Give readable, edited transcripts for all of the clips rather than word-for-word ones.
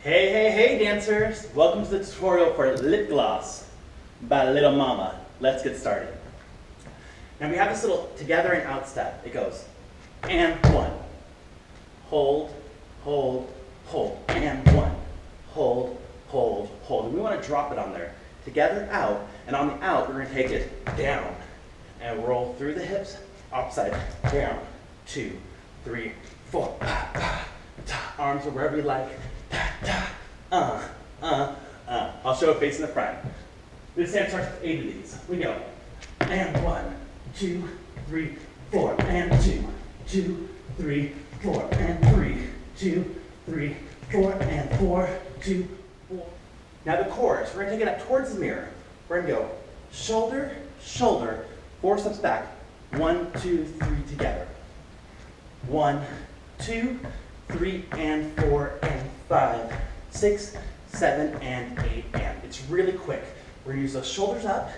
Hey, hey, hey dancers! Welcome to the tutorial for lip gloss by Lil Mama. Let's get started. Now we have this little together and out step. It goes, and one, hold, hold, hold, and one, hold, hold, hold. And we want to drop it on there. Together, out, and on the out, we're going to take it down and roll through the hips, upside down, 2, 3, 4, arms are wherever you like. I'll show it facing the front. This hand starts with 8 of these. We go. And 1, 2, 3, 4, and 2, 2, 3, 4, and 3, 2, 3, 4, and 4, 2, 4. Now the chorus, we're going to take it up towards the mirror. We're going to go shoulder, shoulder, 4 steps back. 1, 2, 3 together. 1, 2, 3, and 4, and 5, 6, 7, and 8, and. It's really quick. We're going to use those shoulders up,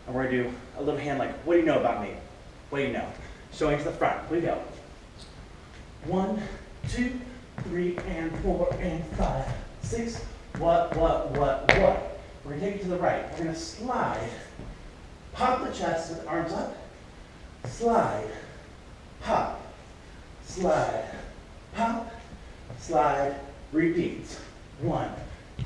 and we're going to do a little hand like, what do you know about me? What do you know? Showing to the front. We go. 1, 2, 3, and 4, and 5, 6, what? We're going to take it to the right. We're going to slide, pop the chest with the arms up, slide, pop, slide, pop, slide, repeats. 1,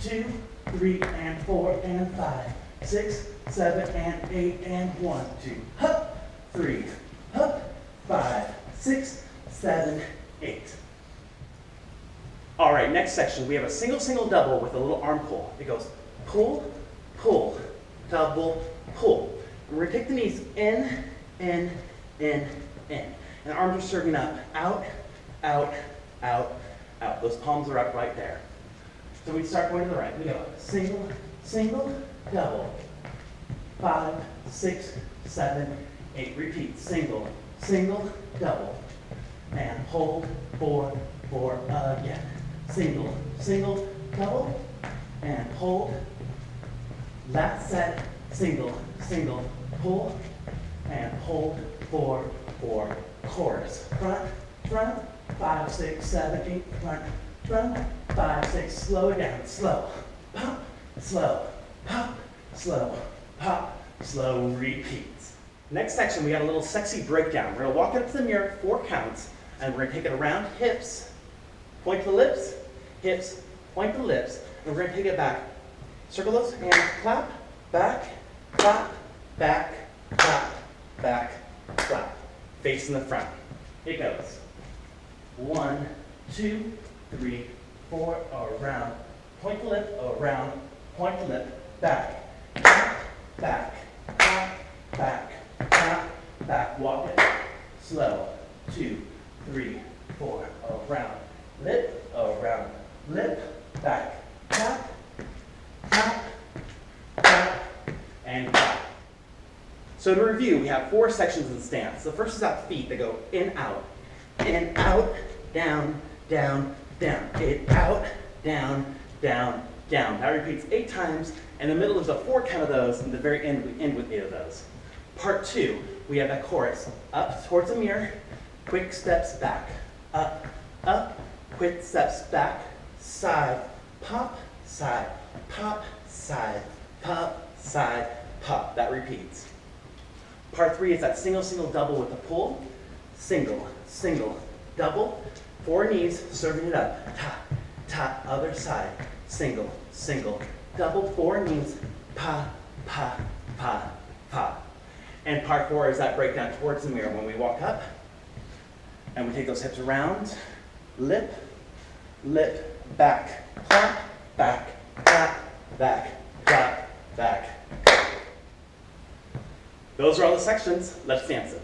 2, 3, and 4, and 5, 6, 7, and 8, and 1, 2, hup, 3, hup, 5, 6, 7, 8. All right, next section, we have a single, single, double with a little arm pull. It goes pull, pull, double, pull. And we're going to take the knees in, in. And the arms are serving up, out, out, out, out. Those palms are up right there. So we start going to the right. We go single, single, double. 5, 6, 7, 8. Repeat. Single, single, double. And hold, 4, 4 again. Single, single, double. And hold. Last set. Single, single, pull. And hold, 4, 4. Chorus. Front, front. 5, 6, 7, 8. Front, front. 5, 6. Slow it down. Slow. Pop. Slow. Pop. Slow. Pop. Slow. Repeats. Next section, we got a little sexy breakdown. We're going to walk up to the mirror, 4 counts, and we're going to take it around hips, point to the lips, hips, point to the lips, and we're going to take it back. Circle those hands, clap, back, clap, back, clap, back, clap. Facing the front. It goes 1, 2, 3, 4, around, point the lip, around, point the lip, back, clap, back, clap, back, clap, back. Walk it slow. 2, 3, 4, around, lip, back, clap, clap, clap, and clap. So to review, we have 4 sections of the stance. The first is our feet that go in, out, down, down, down. In, out, down, down, down. That repeats 8 times. In the middle, there's a 4 count of those, and the very end, we end with 8 of those. Part 2, we have that chorus. Up towards the mirror, quick steps back. Up, up, quick steps back. Side, pop, side, pop, side, pop, side, pop. That repeats. Part 3 is that single, single, double with the pull. Single, single, double. 4 knees, serving it up. Ta, ta, other side. Single, single, double. 4 knees. Pa, pa, pa, pa. And part 4 is that breakdown towards the mirror when we walk up. And we take those hips around. Lip, lip, back, clap, back, clap, back, clap, back. Those are all the sections. Let's dance it.